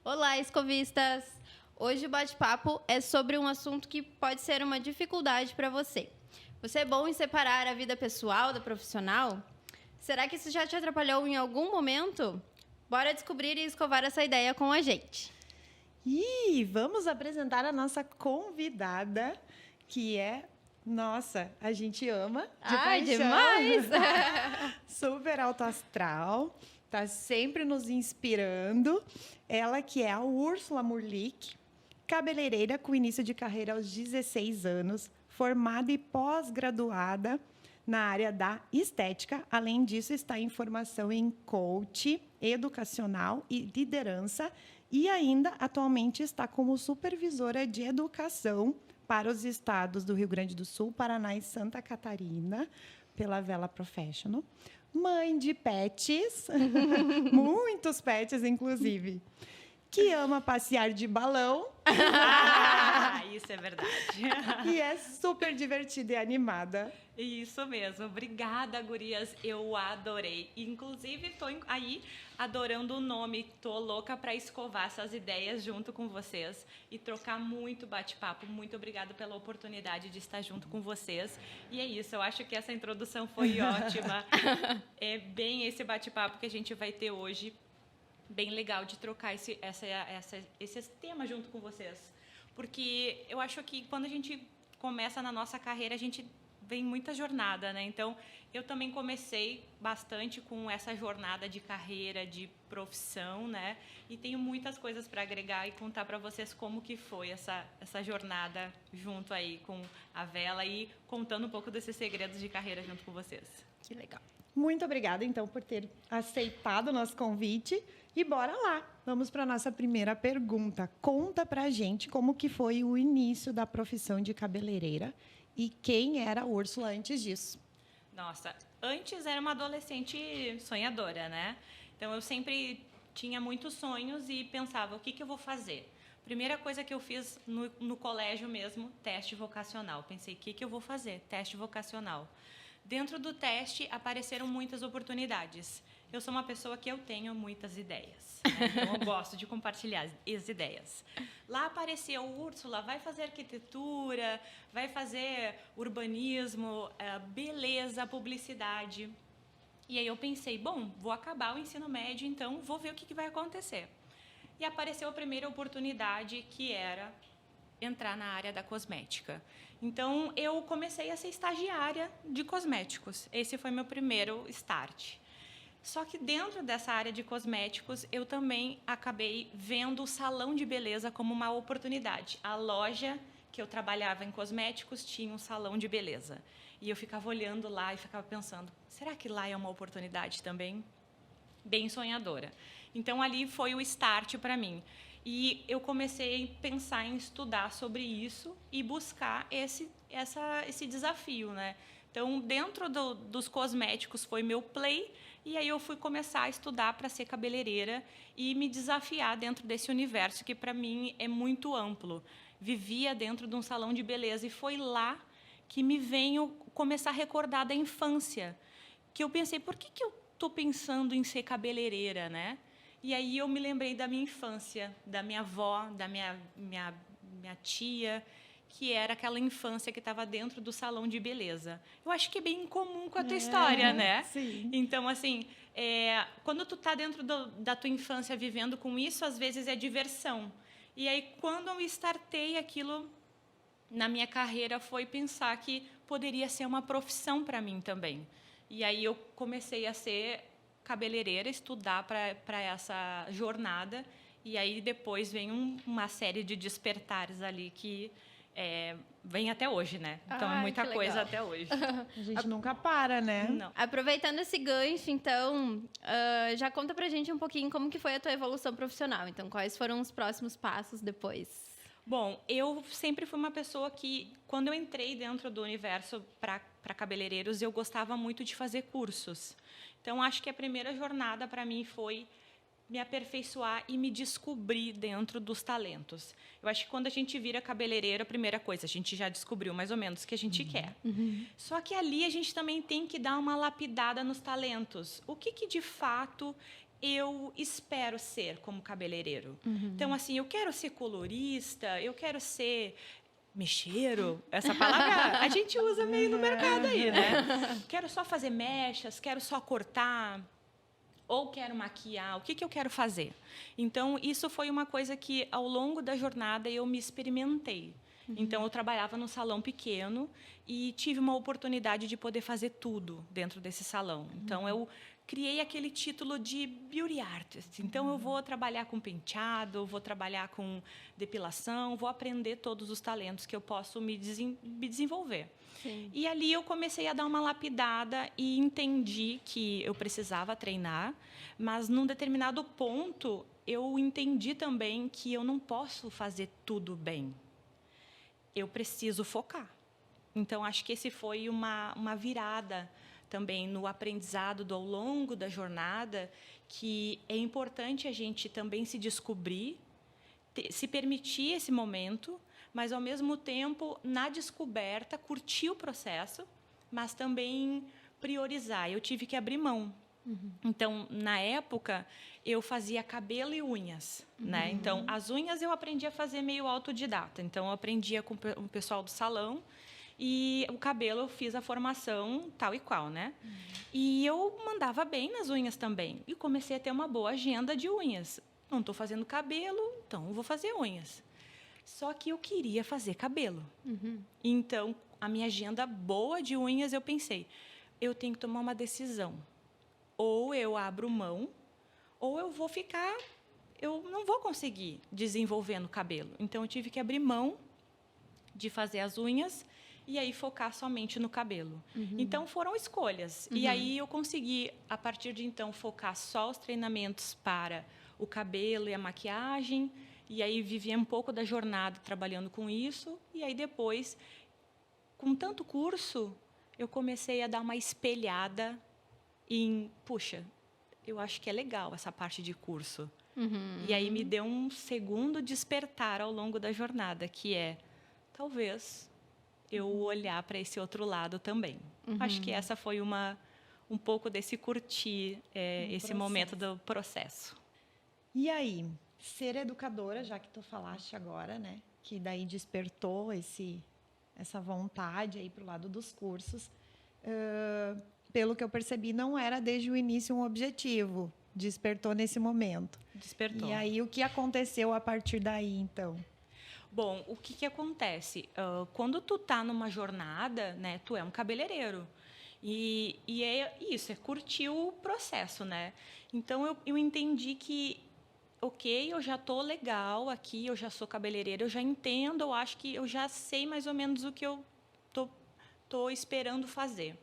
Olá, escovistas! Hoje o bate-papo é sobre um assunto que pode ser uma dificuldade para você. Você é bom em separar a vida pessoal da profissional? Será que isso já te atrapalhou em algum momento? Bora descobrir e escovar essa ideia com a gente. E vamos apresentar a nossa convidada, que é, nossa, a gente ama de Ai, paixão. demais! Super alto astral, tá sempre nos inspirando. Ela que é a Úrsula Murlick, cabeleireira com início de carreira aos 16 anos, formada e pós-graduada na área da estética. Além disso, está em formação em coach, educacional e liderança e ainda atualmente está como supervisora de educação para os estados do Rio Grande do Sul, Paraná e Santa Catarina, pela Vela Professional. Mãe de pets, muitos pets, inclusive, que ama passear de balão. Isso é verdade. E é super divertida e animada. Isso mesmo. Obrigada, gurias. Eu adorei. Inclusive, tô aí adorando o nome. Tô louca para escovar essas ideias junto com vocês e trocar muito bate-papo. Muito obrigada pela oportunidade de estar junto com vocês. E é isso. Eu acho que essa introdução foi ótima. É bem esse bate-papo que a gente vai ter hoje. Bem legal de trocar esse tema junto com vocês. Porque eu acho que quando a gente começa na nossa carreira, a gente vem muita jornada, né? Então, eu também comecei bastante com essa jornada de carreira, de profissão, né? E tenho muitas coisas para agregar e contar para vocês como que foi essa jornada junto aí com a Vela e contando um pouco desses segredos de carreira junto com vocês. Que legal. Muito obrigada, então, por ter aceitado o nosso convite. E bora lá. Vamos para a nossa primeira pergunta. Conta pra gente como que foi o início da profissão de cabeleireira e quem era a Úrsula antes disso. Nossa, antes era uma adolescente sonhadora, né? Então, eu sempre tinha muitos sonhos e pensava, o que eu vou fazer? Primeira coisa que eu fiz no colégio mesmo, teste vocacional. Pensei, o que eu vou fazer? Teste vocacional. Dentro do teste, apareceram muitas oportunidades. Eu sou uma pessoa que eu tenho muitas ideias, né? Então eu gosto de compartilhar as ideias. Lá apareceu, Úrsula, vai fazer arquitetura, vai fazer urbanismo, beleza, publicidade. E aí eu pensei, bom, vou acabar o ensino médio, então vou ver o que vai acontecer. E apareceu a primeira oportunidade, que era entrar na área da cosmética. Então, eu comecei a ser estagiária de cosméticos. Esse foi meu primeiro start. Só que dentro dessa área de cosméticos, eu também acabei vendo o salão de beleza como uma oportunidade. A loja que eu trabalhava em cosméticos tinha um salão de beleza. E eu ficava olhando lá e ficava pensando, será que lá é uma oportunidade também? Bem sonhadora. Então, ali foi o start para mim. E eu comecei a pensar em estudar sobre isso e buscar esse desafio, né? Então, dentro dos cosméticos foi meu play, e aí eu fui começar a estudar para ser cabeleireira e me desafiar dentro desse universo que, para mim, é muito amplo. Vivia dentro de um salão de beleza e foi lá que me veio começar a recordar da infância, que eu pensei, por que eu estou pensando em ser cabeleireira, né? E aí eu me lembrei da minha infância, da minha avó, da minha tia, que era aquela infância que estava dentro do salão de beleza. Eu acho que é bem comum com a tua história, né? Sim. Então, assim, quando tu está dentro da tua infância vivendo com isso, às vezes é diversão. E aí, quando eu startei aquilo na minha carreira, foi pensar que poderia ser uma profissão para mim também. E aí eu comecei a ser cabeleireira, estudar para essa jornada, e aí depois vem uma série de despertares ali que vem até hoje, né? Então, é muita coisa até hoje. A gente nunca para, né? Não. Aproveitando esse gancho, então, já conta pra gente um pouquinho como que foi a tua evolução profissional. Então, quais foram os próximos passos depois? Bom, eu sempre fui uma pessoa que, quando eu entrei dentro do universo para cabeleireiros, eu gostava muito de fazer cursos. Então, acho que a primeira jornada para mim foi me aperfeiçoar e me descobrir dentro dos talentos. Eu acho que quando a gente vira cabeleireiro, a primeira coisa, a gente já descobriu mais ou menos o que a gente quer. Só que ali a gente também tem que dar uma lapidada nos talentos. O que de fato eu espero ser como cabeleireiro. Então, assim, eu quero ser colorista, eu quero ser mecheiro. Essa palavra a gente usa meio no mercado aí, né? Quero só fazer mechas, quero só cortar, ou quero maquiar. O que eu quero fazer? Então, isso foi uma coisa que, ao longo da jornada, eu me experimentei. Então, eu trabalhava num salão pequeno e tive uma oportunidade de poder fazer tudo dentro desse salão. Então, eu criei aquele título de beauty artist. Então, eu vou trabalhar com penteado, vou trabalhar com depilação, vou aprender todos os talentos que eu posso me desenvolver. Sim. E ali eu comecei a dar uma lapidada e entendi que eu precisava treinar, mas num determinado ponto eu entendi também que eu não posso fazer tudo bem. Eu preciso focar. Então, acho que esse foi uma virada também no aprendizado ao longo da jornada, que é importante a gente também se descobrir, se permitir esse momento, mas, ao mesmo tempo, na descoberta, curtir o processo, mas também priorizar. Eu tive que abrir mão. Então, na época, eu fazia cabelo e unhas, né? Então, as unhas eu aprendi a fazer meio autodidata. Então, eu aprendia com o pessoal do salão e o cabelo eu fiz a formação tal e qual, né? E eu mandava bem nas unhas também. E comecei a ter uma boa agenda de unhas. Não estou fazendo cabelo, então eu vou fazer unhas. Só que eu queria fazer cabelo. Então, a minha agenda boa de unhas, eu pensei, eu tenho que tomar uma decisão. Ou eu abro mão, ou eu vou ficar... Eu não vou conseguir desenvolver no cabelo. Então, eu tive que abrir mão de fazer as unhas e aí focar somente no cabelo. Então, foram escolhas. E aí, eu consegui, a partir de então, focar só os treinamentos para o cabelo e a maquiagem. E aí, vivi um pouco da jornada trabalhando com isso. E aí, depois, com tanto curso, eu comecei a dar uma espelhada em, puxa, eu acho que é legal essa parte de curso. E aí me deu um segundo despertar ao longo da jornada, que é, talvez, eu olhar para esse outro lado também. Acho que essa foi um pouco desse curtir esse momento do processo. E aí, ser educadora, já que tu falaste agora, né? Que daí despertou essa vontade aí pro lado dos cursos. Pelo que eu percebi, não era desde o início um objetivo. Despertou nesse momento. Despertou. E aí, o que aconteceu a partir daí, então? Bom, o que acontece? Quando tu tá numa jornada, né, tu é um cabeleireiro. E é isso, é curtir o processo, né? Então, eu entendi que, ok, eu já tô legal aqui, eu já sou cabeleireira, eu já entendo, eu acho que eu já sei mais ou menos o que eu tô esperando fazer.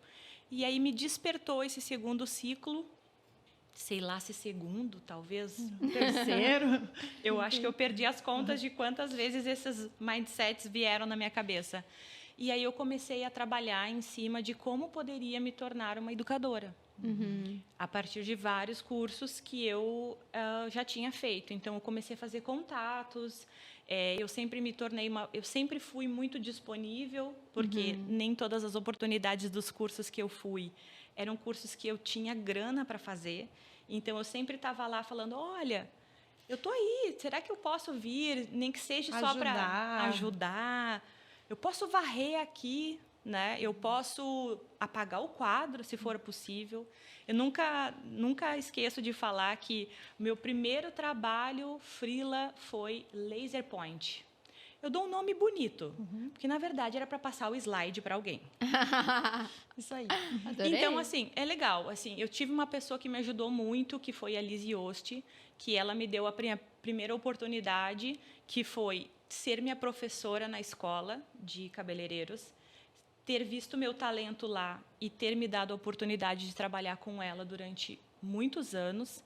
E aí me despertou esse segundo ciclo, sei lá se segundo, talvez terceiro. Eu acho que eu perdi as contas de quantas vezes esses mindsets vieram na minha cabeça. E aí eu comecei a trabalhar em cima de como poderia me tornar uma educadora. A partir de vários cursos que eu já tinha feito. Então, eu comecei a fazer contatos. Eu sempre fui muito disponível, porque nem todas as oportunidades dos cursos que eu fui eram cursos que eu tinha grana para fazer. Então, eu sempre estava lá falando, olha, eu estou aí, será que eu posso vir? Nem que seja só para ajudar. Eu posso varrer aqui, né? Eu posso apagar o quadro, se for possível. Eu nunca esqueço de falar que meu primeiro trabalho freela foi laser point. Eu dou um nome bonito, porque, na verdade, era para passar o slide para alguém. Isso aí. Adorei. Então, assim, é legal. Assim, eu tive uma pessoa que me ajudou muito, que foi a Liz Yost, que ela me deu a primeira oportunidade, que foi ser minha professora na escola de cabeleireiros, ter visto meu talento lá e ter me dado a oportunidade de trabalhar com ela durante muitos anos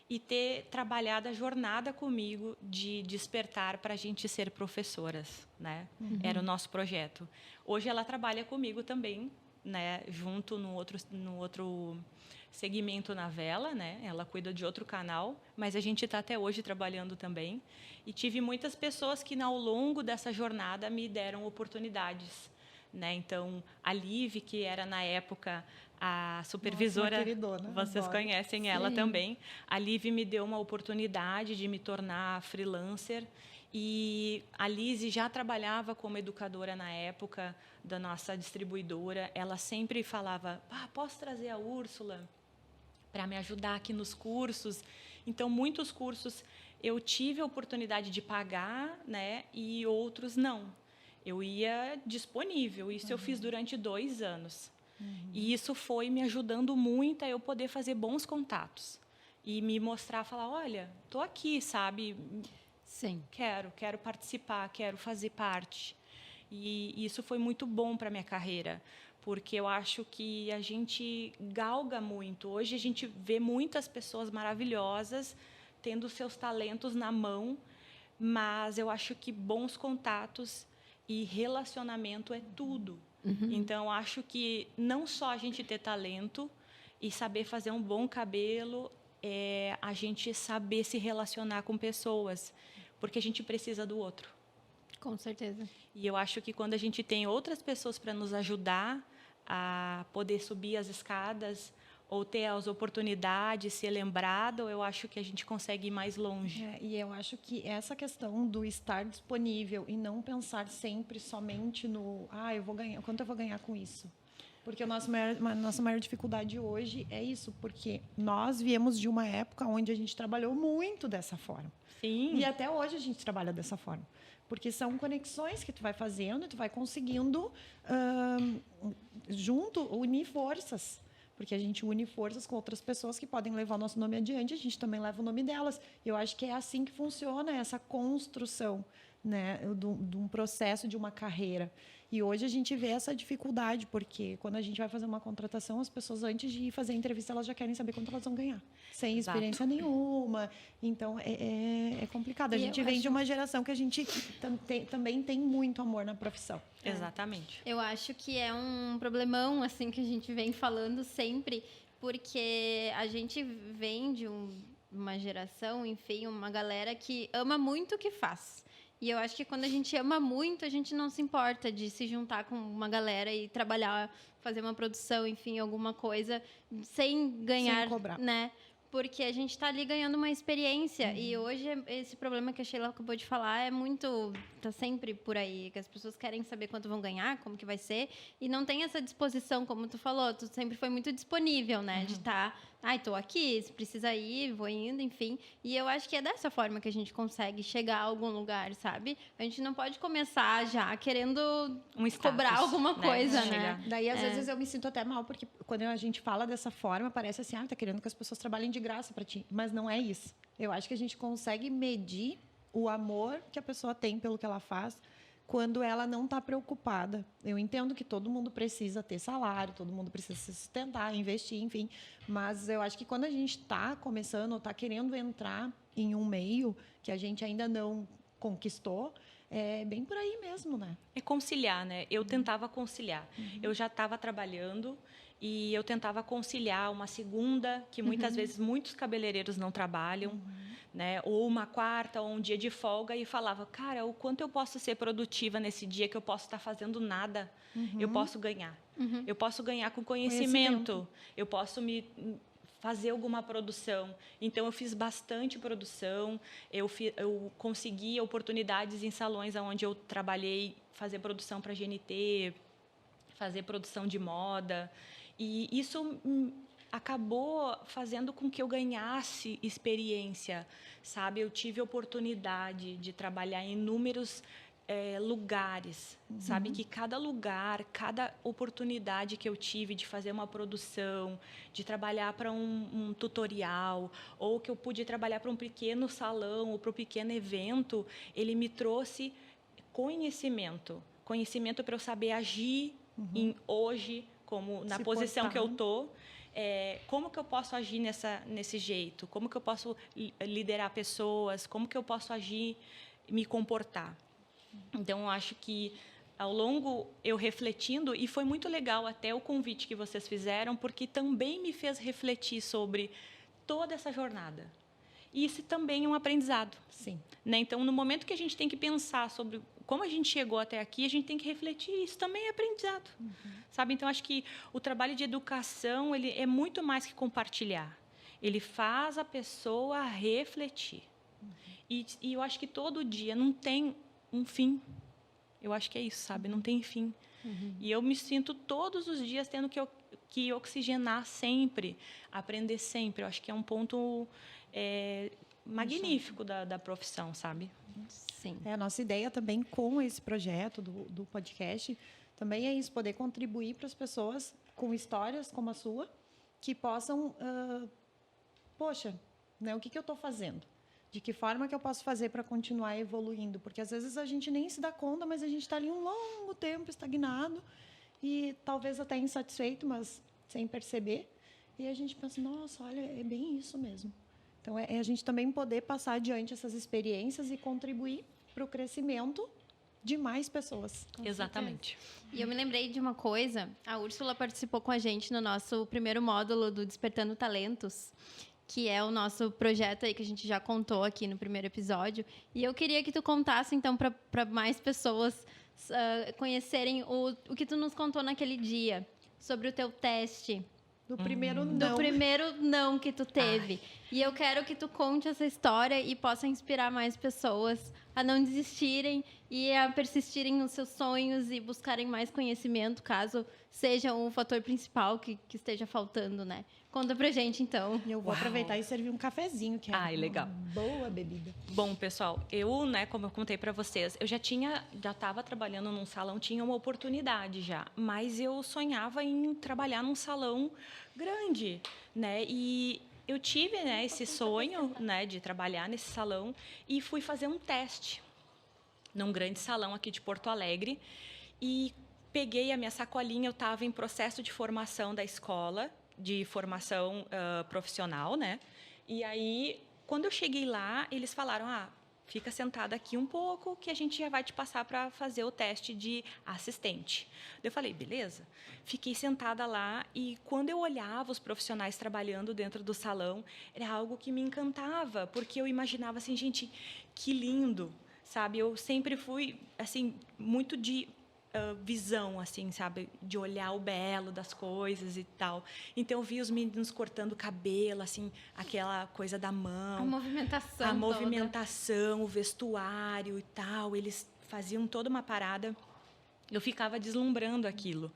e ter trabalhado a jornada comigo de despertar para a gente ser professoras, né? Era o nosso projeto. Hoje ela trabalha comigo também, né? Junto no outro segmento na Vela, né? Ela cuida de outro canal, mas a gente está até hoje trabalhando também. E tive muitas pessoas que, ao longo dessa jornada, me deram oportunidades, né? Então, a Liv, que era, na época, A supervisora, Nossa, uma queridona, vocês adoro. conhecem ela também. A Liv me deu uma oportunidade de me tornar freelancer. E a Lise já trabalhava como educadora na época da nossa distribuidora. Ela sempre falava, posso trazer a Úrsula para me ajudar aqui nos cursos? Então, muitos cursos eu tive a oportunidade de pagar, né, e outros não. Eu ia disponível. Isso eu fiz durante 2 anos. E isso foi me ajudando muito a eu poder fazer bons contatos. E me mostrar, falar, olha, estou aqui, sabe? Sim. Quero participar, quero fazer parte. E isso foi muito bom para a minha carreira, porque eu acho que a gente galga muito. Hoje a gente vê muitas pessoas maravilhosas tendo seus talentos na mão, mas eu acho que bons contatos e relacionamento é tudo. Então, acho que não só a gente ter talento e saber fazer um bom cabelo, é a gente saber se relacionar com pessoas, porque a gente precisa do outro. Com certeza. E eu acho que quando a gente tem outras pessoas para nos ajudar a poder subir as escadas ou ter as oportunidades, ser lembrado, eu acho que a gente consegue ir mais longe. E eu acho que essa questão do estar disponível e não pensar sempre somente no eu vou ganhar, quanto eu vou ganhar com isso? Porque a nossa maior dificuldade hoje é isso, porque nós viemos de uma época onde a gente trabalhou muito dessa forma. Sim. E até hoje a gente trabalha dessa forma. Porque são conexões que tu vai fazendo e tu vai conseguindo, junto, unir forças. Porque a gente une forças com outras pessoas que podem levar o nosso nome adiante, a gente também leva o nome delas. Eu acho que é assim que funciona essa construção, né, de um processo, de uma carreira. E hoje a gente vê essa dificuldade, porque quando a gente vai fazer uma contratação, as pessoas, antes de fazer a entrevista, elas já querem saber quanto elas vão ganhar, sem experiência nenhuma. Então, é complicado. A gente vem de uma geração que a gente também tem muito amor na profissão. Exatamente. Eu acho que é um problemão, assim, que a gente vem falando sempre, porque a gente vem de uma geração, enfim, uma galera que ama muito o que faz. E eu acho que quando a gente ama muito, a gente não se importa de se juntar com uma galera e trabalhar, fazer uma produção, enfim, alguma coisa, sem ganhar, sem cobrar, né? Porque a gente está ali ganhando uma experiência. E hoje, esse problema que a Sheila acabou de falar é muito... Está sempre por aí, que as pessoas querem saber quanto vão ganhar, como que vai ser, e não tem essa disposição, como tu falou. Tu sempre foi muito disponível, né? De estar... estou aqui, se precisa ir, vou indo, enfim. E eu acho que é dessa forma que a gente consegue chegar a algum lugar, sabe? A gente não pode começar já querendo cobrar alguma coisa, né? Daí, às vezes, eu me sinto até mal, porque quando a gente fala dessa forma, parece assim, tá querendo que as pessoas trabalhem de graça para ti. Mas não é isso. Eu acho que a gente consegue medir o amor que a pessoa tem pelo que ela faz quando ela não está preocupada. Eu entendo que todo mundo precisa ter salário, todo mundo precisa se sustentar, investir, enfim. Mas eu acho que quando a gente está começando ou está querendo entrar em um meio que a gente ainda não conquistou, é bem por aí mesmo, né? É conciliar, né? Eu tentava conciliar. Eu já estava trabalhando e eu tentava conciliar uma segunda, que muitas vezes muitos cabeleireiros não trabalham, né? Ou uma quarta, ou um dia de folga, e falava, cara, o quanto eu posso ser produtiva nesse dia que eu posso estar fazendo nada, eu posso ganhar. Eu posso ganhar com conhecimento. Eu posso fazer alguma produção. Então, eu fiz bastante produção, eu consegui oportunidades em salões onde eu trabalhei, fazer produção para GNT, fazer produção de moda, e isso acabou fazendo com que eu ganhasse experiência, sabe? Eu tive oportunidade de trabalhar em inúmeros lugares, sabe? Que cada lugar, cada oportunidade que eu tive de fazer uma produção, de trabalhar para um tutorial, ou que eu pude trabalhar para um pequeno salão ou para um pequeno evento, ele me trouxe conhecimento para eu saber agir hoje, como na posição que eu estou. Como que eu posso agir nesse jeito? Como que eu posso liderar pessoas? Como que eu posso agir, me comportar? Então, eu acho que, ao longo, eu refletindo, e foi muito legal até o convite que vocês fizeram, porque também me fez refletir sobre toda essa jornada. E isso também é um aprendizado. Sim. Né? Então, no momento que a gente tem que pensar sobre como a gente chegou até aqui, a gente tem que refletir. Isso também é aprendizado, sabe? Então, acho que o trabalho de educação, ele é muito mais que compartilhar. Ele faz a pessoa refletir. E eu acho que todo dia não tem um fim. Eu acho que é isso, sabe? Não tem fim. E eu me sinto todos os dias tendo que oxigenar sempre, aprender sempre. Eu acho que é um ponto magnífico da profissão, sabe? Sim. A nossa ideia também com esse projeto do podcast também é isso, poder contribuir para as pessoas com histórias como a sua, que possam, poxa, né, o que eu estou fazendo? De que forma que eu posso fazer para continuar evoluindo? Porque às vezes a gente nem se dá conta, mas a gente está ali um longo tempo estagnado e talvez até insatisfeito, mas sem perceber. E a gente pensa, nossa, olha, é bem isso mesmo. Então, é a gente também poder passar adiante essas experiências e contribuir para o crescimento de mais pessoas. Exatamente. E eu me lembrei de uma coisa, a Úrsula participou com a gente no nosso primeiro módulo do Despertando Talentos, que é o nosso projeto aí que a gente já contou aqui no primeiro episódio. E eu queria que tu contasse, então, para mais pessoas conhecerem o que tu nos contou naquele dia, sobre o teu teste. Do primeiro não. Do primeiro não que tu teve. E eu quero que tu conte essa história e possa inspirar mais pessoas a não desistirem e a persistirem nos seus sonhos e buscarem mais conhecimento, caso seja um fator principal que esteja faltando, né? Conta pra gente, então. E eu vou aproveitar e servir um cafezinho, que é legal. uma boa bebida. Bom, pessoal, eu, né, como eu contei para vocês, eu já estava trabalhando num salão, tinha uma oportunidade já, mas eu sonhava em trabalhar num salão grande, né? E eu tive, né, esse sonho, né, de trabalhar nesse salão e fui fazer um teste num grande salão aqui de Porto Alegre e peguei a minha sacolinha, eu estava em processo de formação da escola, de formação profissional, né? E aí, quando eu cheguei lá, eles falaram, fica sentada aqui um pouco que a gente já vai te passar para fazer o teste de assistente. Eu falei, beleza. Fiquei sentada lá e quando eu olhava os profissionais trabalhando dentro do salão, era algo que me encantava, porque eu imaginava assim, gente, que lindo, sabe? Eu sempre fui, assim, muito de visão, assim, sabe? De olhar o belo das coisas e tal. Então, eu vi os meninos cortando o cabelo, assim, aquela coisa da mão. A movimentação A movimentação, o vestuário e tal. Eles faziam toda uma parada. Eu ficava deslumbrando aquilo.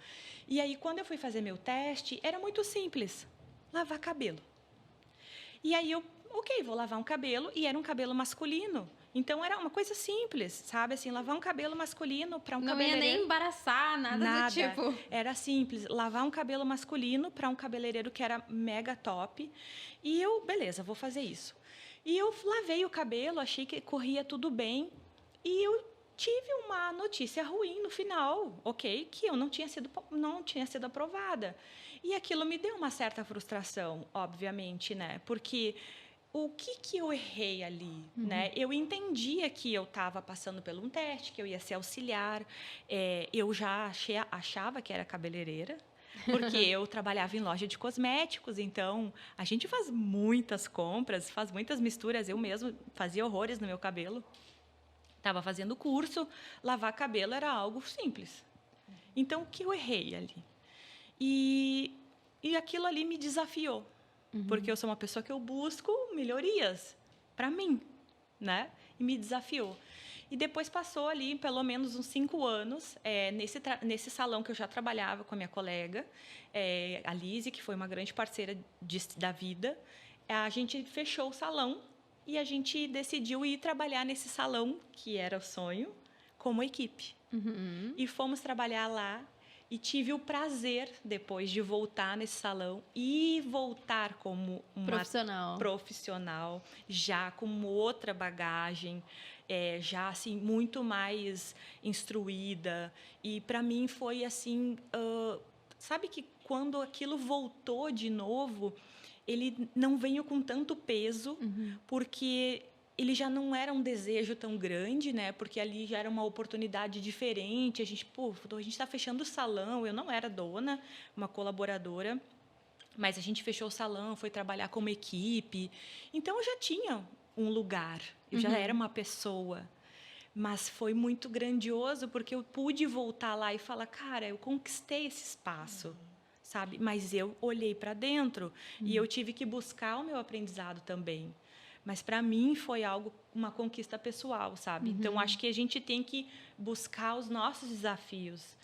E aí, quando eu fui fazer meu teste, era muito simples. Lavar cabelo. E aí, vou lavar um cabelo. E era um cabelo masculino. Então, era uma coisa simples, sabe? Assim, lavar um cabelo masculino para um cabeleireiro... Não ia nem embaraçar, nada do tipo. Era simples. Lavar um cabelo masculino para um cabeleireiro que era mega top. E eu, beleza, vou fazer isso. E eu lavei o cabelo, achei que corria tudo bem. E eu tive uma notícia ruim no final, que eu não tinha sido aprovada. E aquilo me deu uma certa frustração, obviamente, né? Porque... o que eu errei ali, né? Eu entendia que eu estava passando por um teste, que eu ia ser auxiliar. Eu já achava que era cabeleireira, porque eu trabalhava em loja de cosméticos. Então, a gente faz muitas compras, faz muitas misturas. Eu mesma fazia horrores no meu cabelo. Estava fazendo curso, lavar cabelo era algo simples. Então, o que eu errei ali? E aquilo ali me desafiou. Porque eu sou uma pessoa que eu busco melhorias para mim, né? E me desafiou. E depois passou ali pelo menos uns 5 anos, nesse salão que eu já trabalhava com a minha colega, a Lise, que foi uma grande parceira da vida. A gente fechou o salão e a gente decidiu ir trabalhar nesse salão, que era o sonho, como equipe. E fomos trabalhar lá. E tive o prazer, depois de voltar nesse salão, e voltar como uma profissional, já com outra bagagem, já assim, muito mais instruída. E, para mim, foi assim... sabe que quando aquilo voltou de novo, ele não veio com tanto peso, porque... ele já não era um desejo tão grande, né? Porque ali já era uma oportunidade diferente. A gente está fechando o salão. Eu não era dona, uma colaboradora, mas a gente fechou o salão, foi trabalhar como equipe. Então, eu já tinha um lugar, eu já era uma pessoa. Mas foi muito grandioso, porque eu pude voltar lá e falar, cara, eu conquistei esse espaço, sabe? Mas eu olhei para dentro e eu tive que buscar o meu aprendizado também. Mas para mim foi uma conquista pessoal, sabe? Então acho que a gente tem que buscar os nossos desafios.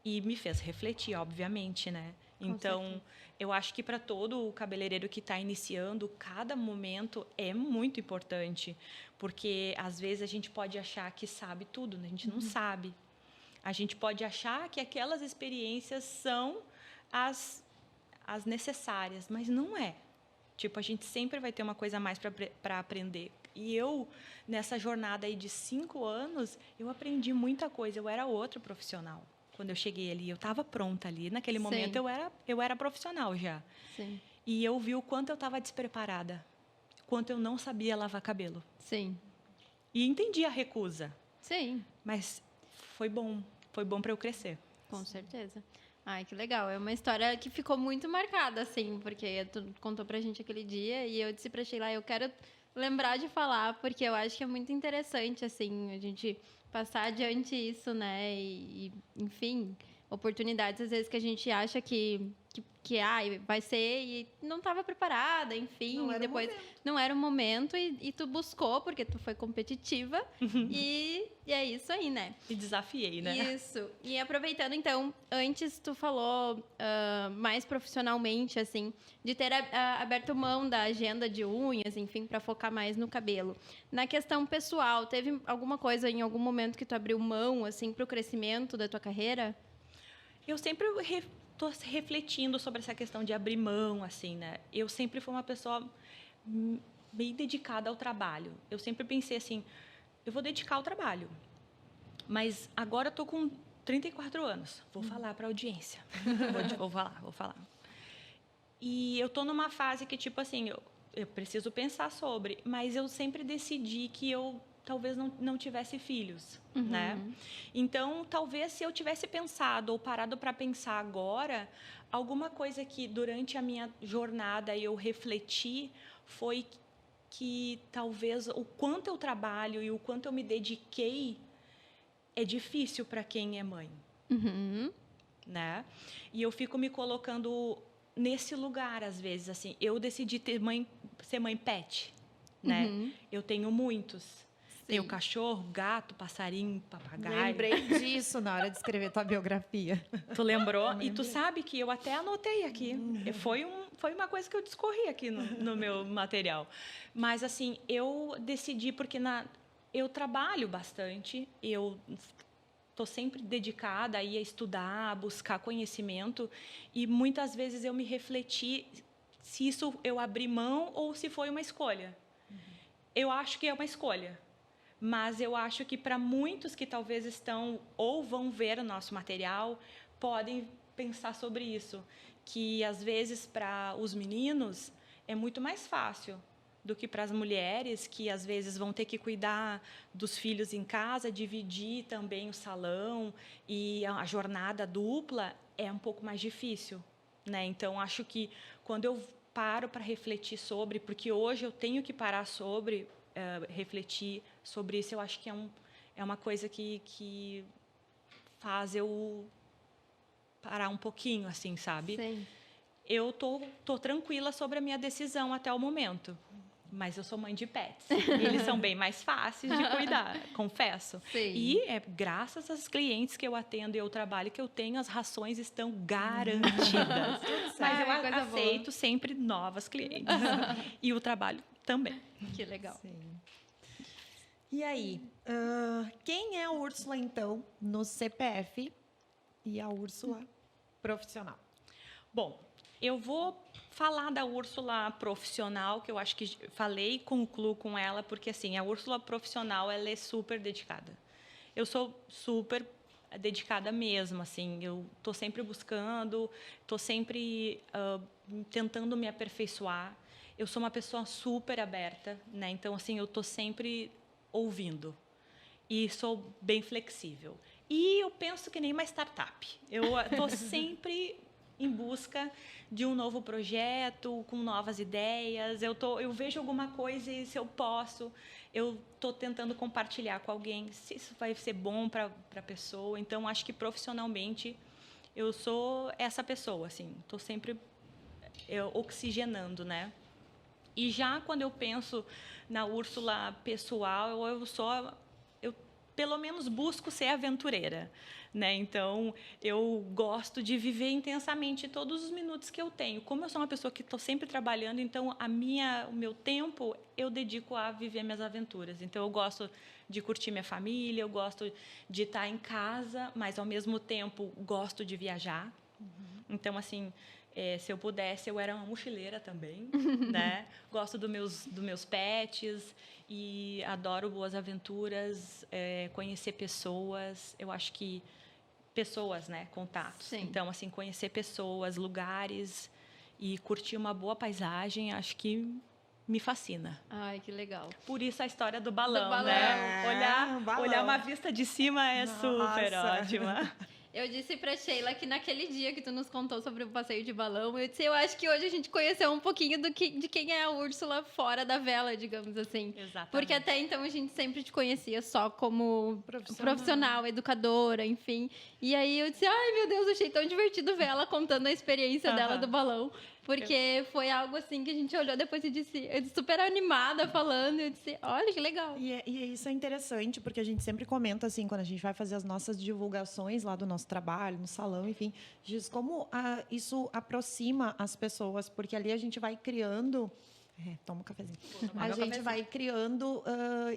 E me fez refletir, obviamente, né? Então, eu acho que para todo o cabeleireiro que está iniciando, cada momento é muito importante, porque às vezes a gente pode achar que sabe tudo, né? A gente não sabe. A gente pode achar que aquelas experiências são as necessárias, mas não é. Tipo, a gente sempre vai ter uma coisa a mais para aprender. E eu, nessa jornada aí de 5 anos, eu aprendi muita coisa. Eu era outro profissional. Quando eu cheguei ali, eu estava pronta ali. Naquele momento, eu era profissional já. Sim. E eu vi o quanto eu estava despreparada. Quanto eu não sabia lavar cabelo. Sim. E entendi a recusa. Sim. Mas foi bom. Foi bom para eu crescer. Com certeza. Ai, que legal. É uma história que ficou muito marcada, assim, porque tu contou pra gente aquele dia e eu disse pra Sheila, eu quero lembrar de falar, porque eu acho que é muito interessante, assim, a gente passar adiante isso, né? Enfim, oportunidades, às vezes, que a gente acha que vai ser e não estava preparada, enfim. Não era depois o momento. não era o momento e tu buscou, porque tu foi competitiva. E é isso aí, né? E desafiei, né? Isso. E aproveitando, então, antes tu falou mais profissionalmente, assim, de ter aberto mão da agenda de unhas, enfim, para focar mais no cabelo. Na questão pessoal, teve alguma coisa em algum momento que tu abriu mão, assim, para o crescimento da tua carreira? Eu sempre estou refletindo sobre essa questão de abrir mão, assim, né? Eu sempre fui uma pessoa bem dedicada ao trabalho. Eu sempre pensei assim, eu vou dedicar ao trabalho. Mas agora eu tô com 34 anos. Vou falar para a audiência. Vou falar. E eu tô numa fase que, tipo assim, eu preciso pensar sobre, mas eu sempre decidi que eu talvez não tivesse filhos, né? Então, talvez se eu tivesse pensado ou parado para pensar agora, alguma coisa que durante a minha jornada eu refleti foi que talvez o quanto eu trabalho e o quanto eu me dediquei é difícil para quem é mãe, né? E eu fico me colocando nesse lugar às vezes, assim. Eu decidi ser mãe pet, né? Eu tenho muitos. Tenho cachorro, gato, passarinho, papagaio. Lembrei disso na hora de escrever tua biografia. Tu lembrou? E tu sabe que eu até anotei aqui. Foi uma coisa que eu discorri aqui no meu material. Mas, assim, eu decidi porque eu trabalho bastante, eu estou sempre dedicada aí a estudar, a buscar conhecimento, e muitas vezes eu me refleti se isso eu abri mão ou se foi uma escolha. Eu acho que é uma escolha, mas eu acho que para muitos que talvez estão ou vão ver o nosso material, podem pensar sobre isso, que às vezes para os meninos é muito mais fácil do que para as mulheres, que às vezes vão ter que cuidar dos filhos em casa, dividir também o salão, e a jornada dupla é um pouco mais difícil, né? Então, acho que quando eu paro para refletir sobre, porque hoje eu tenho que parar sobre, refletir sobre isso, eu acho que é uma coisa que faz eu parar um pouquinho, assim, sabe? Sim. Eu tô tranquila sobre a minha decisão até o momento. Mas eu sou mãe de pets. Eles são bem mais fáceis de cuidar, confesso. Sim. E é graças às clientes que eu atendo e ao trabalho que eu tenho, as rações estão garantidas. Mas eu Ai, coisa aceito boa. sempre novas clientes. E o trabalho também. Que legal. Sim. E aí, quem é a Úrsula, então, no CPF e a Úrsula profissional? Bom, eu vou falar da Úrsula profissional, que eu acho que concluo com ela, porque assim, a Úrsula profissional, ela é super dedicada. Eu sou super dedicada mesmo, assim, eu estou sempre buscando, estou sempre tentando me aperfeiçoar. Eu sou uma pessoa super aberta, né? Então, assim, eu estou sempre ouvindo e sou bem flexível. E eu penso que nem uma startup. Eu estou sempre em busca de um novo projeto, com novas ideias. Eu vejo alguma coisa e se eu posso, eu estou tentando compartilhar com alguém, se isso vai ser bom para a pessoa. Então, acho que profissionalmente eu sou essa pessoa, assim, estou sempre oxigenando, né? E já quando eu penso na Úrsula pessoal, eu pelo menos busco ser aventureira, né? Então, eu gosto de viver intensamente todos os minutos que eu tenho. Como eu sou uma pessoa que estou sempre trabalhando, então o meu tempo eu dedico a viver minhas aventuras. Então, eu gosto de curtir minha família, eu gosto de estar em casa, mas ao mesmo tempo gosto de viajar. Então, assim, se eu pudesse, eu era uma mochileira também, né? Gosto dos meus pets e adoro boas aventuras, conhecer pessoas. Eu acho que pessoas, né? Contatos. Sim. Então, assim, conhecer pessoas, lugares e curtir uma boa paisagem, acho que me fascina. Ai, que legal. Por isso a história do balão, Do balão. né? Balão. Olhar uma vista de cima é super Nossa. ótima. Eu disse pra Sheila que naquele dia que tu nos contou sobre o passeio de balão, eu acho que hoje a gente conheceu um pouquinho de quem é a Úrsula fora da vela, digamos assim. Exatamente. Porque até então a gente sempre te conhecia só como profissional, educadora, enfim. E aí eu disse, ai meu Deus, achei tão divertido ver ela contando a experiência dela do balão. Porque foi algo assim que a gente olhou depois e disse, eu disse, super animada falando, eu disse, olha que legal. E isso é interessante, porque a gente sempre comenta assim, quando a gente vai fazer as nossas divulgações lá do nosso trabalho, no salão, enfim, diz como isso aproxima as pessoas, porque ali a gente vai criando... toma um cafezinho. A gente vai criando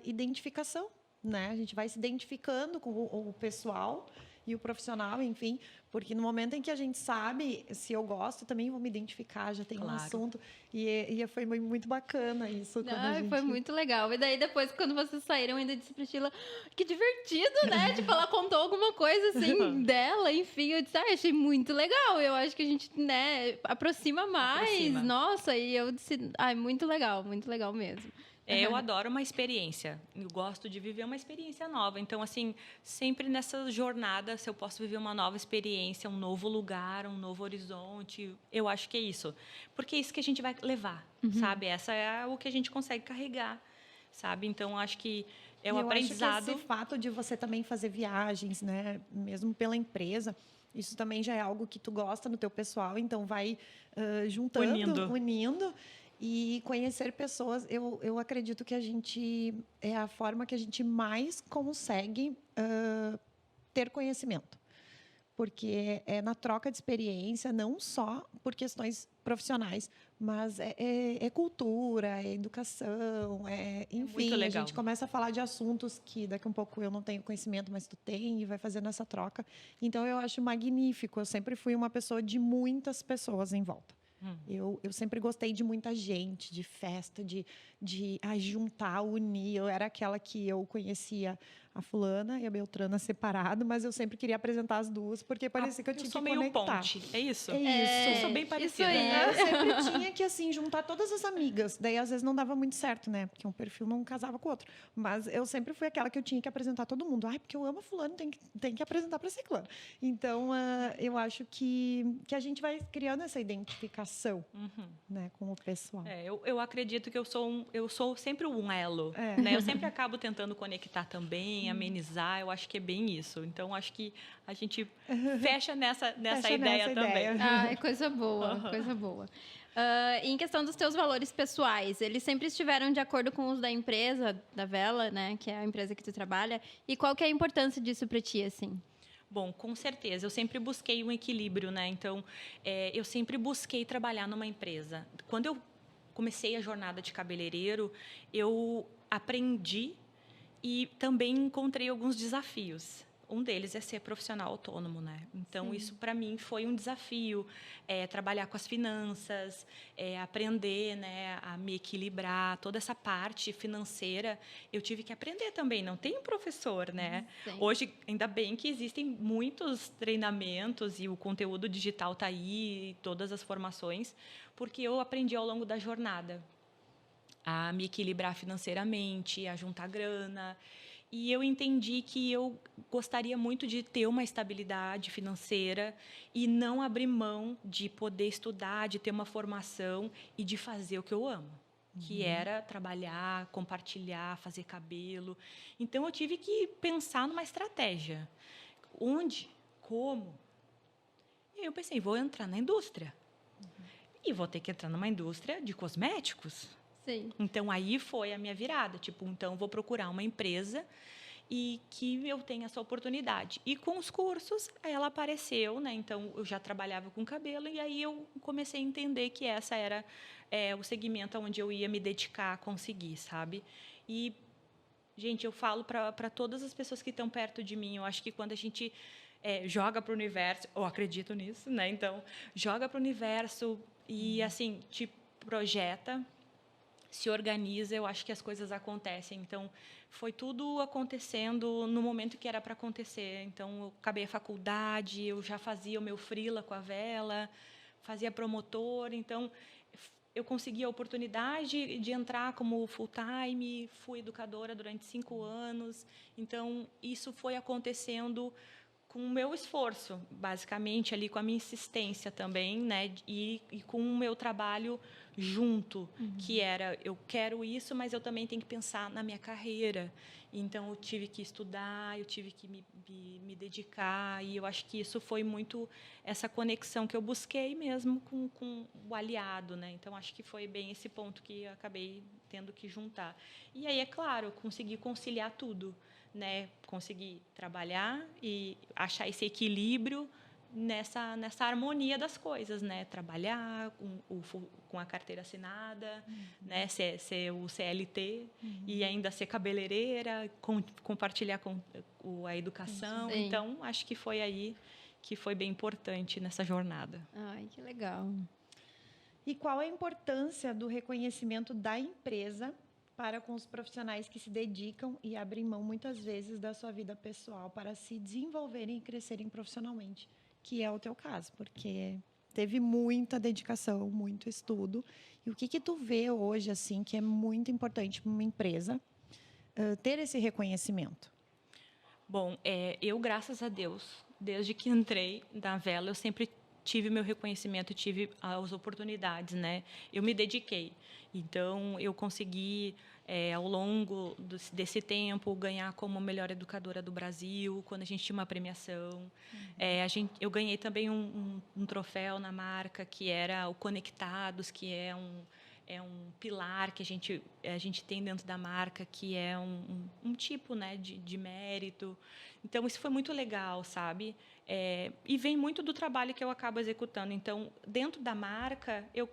identificação, né? A gente vai se identificando com o pessoal e o profissional, enfim, porque no momento em que a gente sabe, se eu gosto, também vou me identificar, já tem um assunto. E foi muito bacana isso. Foi muito legal. E daí depois, quando vocês saíram, eu ainda disse pra Sheila, que divertido, né? Tipo, ela contou alguma coisa, assim, dela, enfim. Eu disse, achei muito legal. Eu acho que a gente, né, aproxima mais. Nossa, e eu disse, muito legal mesmo. Eu adoro uma experiência. Eu gosto de viver uma experiência nova. Então, assim, sempre nessa jornada, se eu posso viver uma nova experiência, um novo lugar, um novo horizonte, eu acho que é isso. Porque é isso que a gente vai levar, sabe? Essa é o que a gente consegue carregar, sabe? Então, acho que é um aprendizado. Acho que esse fato de você também fazer viagens, né, mesmo pela empresa, isso também já é algo que tu gosta no teu pessoal, então vai juntando, unindo. E conhecer pessoas, eu acredito que a gente é a forma que a gente mais consegue ter conhecimento. Porque é na troca de experiência, não só por questões profissionais, mas é cultura, é educação, enfim, a gente começa a falar de assuntos que daqui a um pouco eu não tenho conhecimento, mas tu tem, e vai fazendo essa troca. Então, eu acho magnífico. Eu sempre fui uma pessoa de muitas pessoas em volta. Eu sempre gostei de muita gente, de festa, de juntar, unir. Eu era aquela que eu conhecia a fulana e a Beltrana separado, mas eu sempre queria apresentar as duas, porque parecia que eu tinha que conectar. Meio ponte, é isso? É isso. Eu sou bem parecida. Eu sempre tinha que, assim, juntar todas as amigas. Daí, às vezes, não dava muito certo, né? Porque um perfil não casava com o outro. Mas eu sempre fui aquela que eu tinha que apresentar todo mundo. Porque eu amo fulano, tem que apresentar para ciclano. Então, eu acho que a gente vai criando essa identificação, né, com o pessoal. Eu acredito que eu sou sempre um elo. Né? Eu sempre acabo tentando conectar também, amenizar. Eu acho que é bem isso. Então, acho que a gente fecha nessa ideia também. Coisa boa, coisa boa. Em questão dos teus valores pessoais, eles sempre estiveram de acordo com os da empresa, da Vela, né? Que é a empresa que tu trabalha. E qual que é a importância disso para ti, assim? Bom, com certeza. Eu sempre busquei um equilíbrio, né? Então, eu sempre busquei trabalhar numa empresa. Quando eu comecei a jornada de cabeleireiro, eu aprendi e também encontrei alguns desafios. Um deles é ser profissional autônomo, né? Então, isso para mim foi um desafio, trabalhar com as finanças, aprender, né, a me equilibrar, toda essa parte financeira, eu tive que aprender também, não tem um professor, né? Sim. Hoje, ainda bem que existem muitos treinamentos e o conteúdo digital está aí, todas as formações, porque eu aprendi ao longo da jornada a me equilibrar financeiramente, a juntar grana. E eu entendi que eu gostaria muito de ter uma estabilidade financeira e não abrir mão de poder estudar, de ter uma formação e de fazer o que eu amo, que era trabalhar, compartilhar, fazer cabelo. Então, eu tive que pensar numa estratégia. Onde? Como? E aí eu pensei, vou entrar na indústria. E vou ter que entrar numa indústria de cosméticos. Sim. Então, aí foi a minha virada. Tipo, então, vou procurar uma empresa e que eu tenha essa oportunidade. E com os cursos, ela apareceu, né? Então, eu já trabalhava com cabelo e aí eu comecei a entender que essa era o segmento onde eu ia me dedicar a conseguir, sabe? E, gente, eu falo para todas as pessoas que estão perto de mim, eu acho que quando a gente joga para o universo, eu acredito nisso, né? Então, joga para o universo e, assim, te projeta, se organiza, eu acho que as coisas acontecem. Então, foi tudo acontecendo no momento que era para acontecer. Então, eu acabei a faculdade, eu já fazia o meu freela com a vela, fazia promotor. Então, eu consegui a oportunidade de entrar como full-time, fui educadora durante 5 anos. Então, isso foi acontecendo com o meu esforço, basicamente, ali com a minha insistência também, né? E com o meu trabalho junto, que era, eu quero isso, mas eu também tenho que pensar na minha carreira. Então, eu tive que estudar, eu tive que me dedicar, e eu acho que isso foi muito essa conexão que eu busquei mesmo com o aliado, né? Então, acho que foi bem esse ponto que eu acabei tendo que juntar. E aí, é claro, eu consegui conciliar tudo, né? Conseguir trabalhar e achar esse equilíbrio nessa harmonia das coisas, né? Trabalhar com a carteira assinada, né? Ser o CLT e ainda ser cabeleireira, compartilhar com a educação. Sim. Então, acho que foi aí que foi bem importante nessa jornada. Ai, que legal. E qual a importância do reconhecimento da empresa para com os profissionais que se dedicam e abrem mão, muitas vezes, da sua vida pessoal para se desenvolverem e crescerem profissionalmente? Que é o teu caso, porque teve muita dedicação, muito estudo. E o que tu vê hoje, assim, que é muito importante para uma empresa ter esse reconhecimento? Bom, eu, graças a Deus, desde que entrei na Vela, eu sempre tive meu reconhecimento, tive as oportunidades, né? Eu me dediquei. Então, eu consegui, ao longo desse tempo, ganhar como melhor educadora do Brasil, quando a gente tinha uma premiação. Eu ganhei também um troféu na marca, que era o Conectados, que é um pilar que a gente tem dentro da marca, que é um tipo, né, de mérito. Então, isso foi muito legal, sabe? E vem muito do trabalho que eu acabo executando. Então, dentro da marca, eu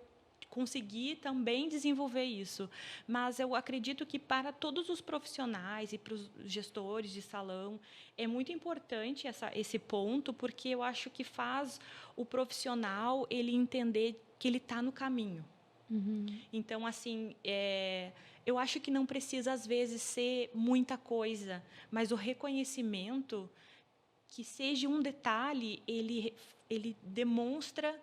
consegui também desenvolver isso. Mas eu acredito que para todos os profissionais e para os gestores de salão, é muito importante esse ponto, porque eu acho que faz o profissional ele entender que ele está no caminho. Então, assim, eu acho que não precisa, às vezes, ser muita coisa, mas o reconhecimento, que seja um detalhe, ele demonstra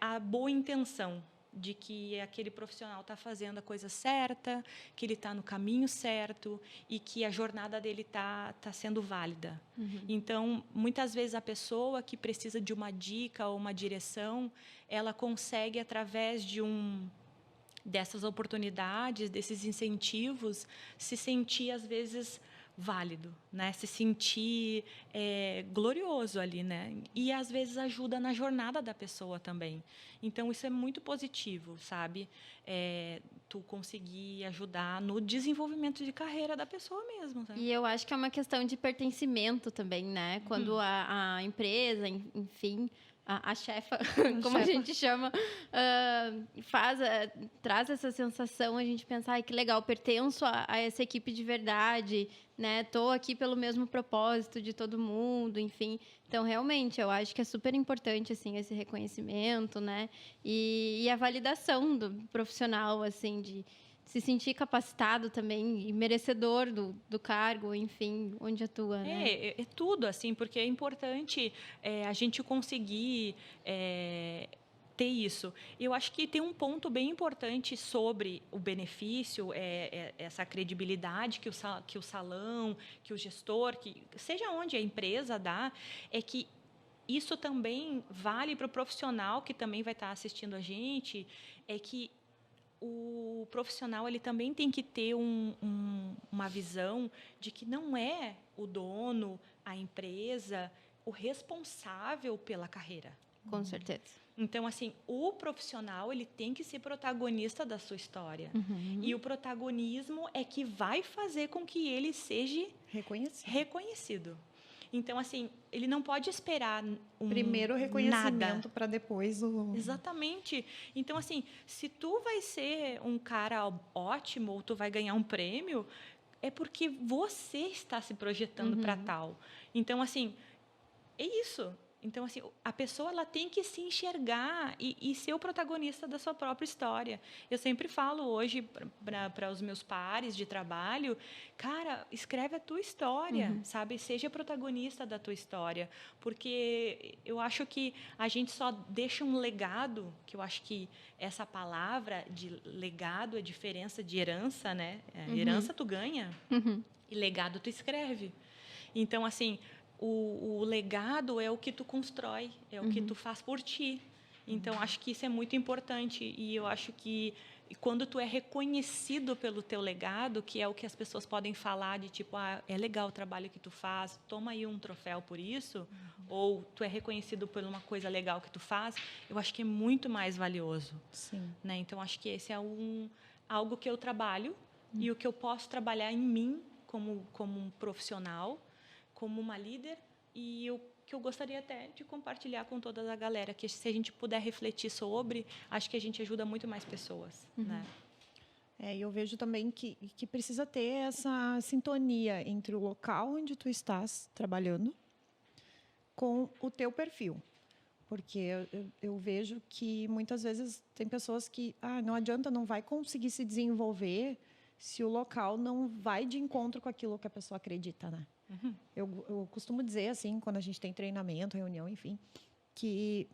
a boa intenção de que aquele profissional está fazendo a coisa certa, que ele está no caminho certo e que a jornada dele está sendo válida. Então, muitas vezes, a pessoa que precisa de uma dica ou uma direção, ela consegue, através dessas oportunidades, desses incentivos, se sentir, às vezes, válido, né? Se sentir glorioso ali, né? E às vezes ajuda na jornada da pessoa também. Então isso é muito positivo, sabe? Tu conseguir ajudar no desenvolvimento de carreira da pessoa mesmo. Sabe? E eu acho que é uma questão de pertencimento também, né? Quando a empresa, enfim, a chefa, como a gente chama, traz essa sensação, a gente pensa, ai, que legal, pertenço a essa equipe de verdade, né? Tô aqui pelo mesmo propósito de todo mundo, enfim. Então, realmente, eu acho que é super importante, assim, esse reconhecimento, né? E a validação do profissional, assim, de se sentir capacitado também e merecedor do cargo, enfim, onde atua, né? É tudo, assim, porque é importante a gente conseguir ter isso. Eu acho que tem um ponto bem importante sobre o benefício, essa credibilidade que o salão, que o gestor, que seja onde a empresa dá, é que isso também vale para o profissional que também vai estar assistindo a gente, é que o profissional ele também tem que ter uma visão de que não é o dono, a empresa, o responsável pela carreira. Com certeza. Então, assim, o profissional ele tem que ser protagonista da sua história. E o protagonismo é que vai fazer com que ele seja reconhecido. Então, assim, ele não pode esperar primeiro o reconhecimento para depois o... Exatamente. Então, assim, se tu vai ser um cara ótimo ou tu vai ganhar um prêmio, é porque você está se projetando para tal. Então, assim, é isso. Então, assim, a pessoa ela tem que se enxergar e ser o protagonista da sua própria história. Eu sempre falo hoje para os meus pares de trabalho, cara, escreve a tua história, sabe? Seja protagonista da tua história. Porque eu acho que a gente só deixa um legado, que eu acho que essa palavra de legado é diferença de herança, né? Herança tu ganha e legado tu escreve. Então, assim... O legado é o que tu constrói, é o que tu faz por ti. Então, acho que isso é muito importante. E eu acho que quando tu é reconhecido pelo teu legado, que é o que as pessoas podem falar de tipo, é legal o trabalho que tu faz, toma aí um troféu por isso, ou tu é reconhecido por uma coisa legal que tu faz, eu acho que é muito mais valioso. Sim. Né? Então, acho que esse é algo que eu trabalho e o que eu posso trabalhar em mim como um profissional, como uma líder, e o que eu gostaria até de compartilhar com toda a galera, que se a gente puder refletir sobre, acho que a gente ajuda muito mais pessoas. Né? Eu vejo também que precisa ter essa sintonia entre o local onde tu estás trabalhando com o teu perfil. Porque eu vejo que muitas vezes tem pessoas que não adianta, não vai conseguir se desenvolver se o local não vai de encontro com aquilo que a pessoa acredita, né? Eu costumo dizer, assim, quando a gente tem treinamento, reunião, enfim, que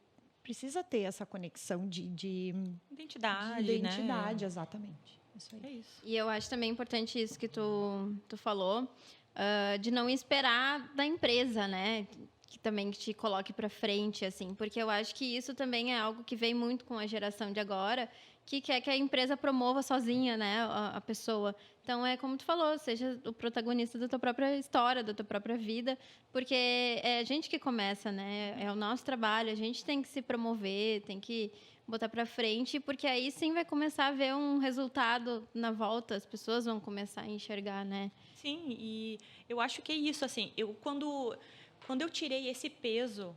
precisa ter essa conexão de identidade, né? Exatamente. Isso aí. É isso. E eu acho também importante isso que tu falou, de não esperar da empresa, né? Que também te coloque para frente, assim, porque eu acho que isso também é algo que vem muito com a geração de agora, que quer que a empresa promova sozinha, né, a pessoa. Então, é como tu falou, seja o protagonista da tua própria história, da tua própria vida, porque é a gente que começa, né, é o nosso trabalho, a gente tem que se promover, tem que botar para frente, porque aí sim vai começar a ver um resultado na volta, as pessoas vão começar a enxergar, né. Sim, e eu acho que é isso, assim, quando eu tirei esse peso,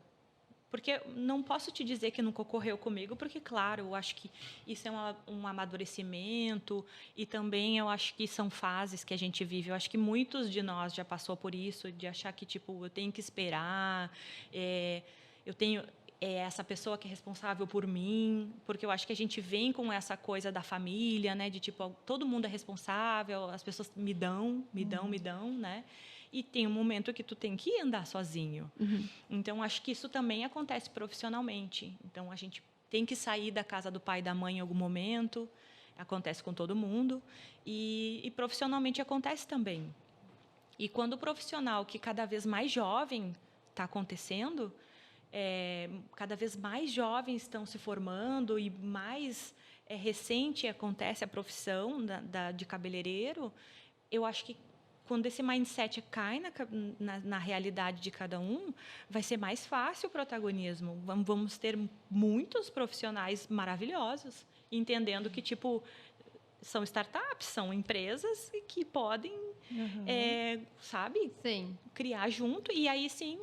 porque não posso te dizer que nunca ocorreu comigo, porque, claro, eu acho que isso é um amadurecimento e também eu acho que são fases que a gente vive. Eu acho que muitos de nós já passou por isso, de achar que, tipo, eu tenho que esperar, eu tenho essa pessoa que é responsável por mim, porque eu acho que a gente vem com essa coisa da família, né, de, tipo, todo mundo é responsável, as pessoas me dão, né? E tem um momento que tu tem que andar sozinho. Então, acho que isso também acontece profissionalmente. Então, a gente tem que sair da casa do pai e da mãe em algum momento. Acontece com todo mundo. E profissionalmente acontece também. E quando o profissional, que cada vez mais jovem está acontecendo, cada vez mais jovens estão se formando e mais recente acontece a profissão de cabeleireiro, eu acho que quando esse mindset cai na realidade de cada um, vai ser mais fácil o protagonismo. Vamos ter muitos profissionais maravilhosos, entendendo que, tipo, são startups, são empresas que podem, sabe? Sim. Criar junto. E aí, sim,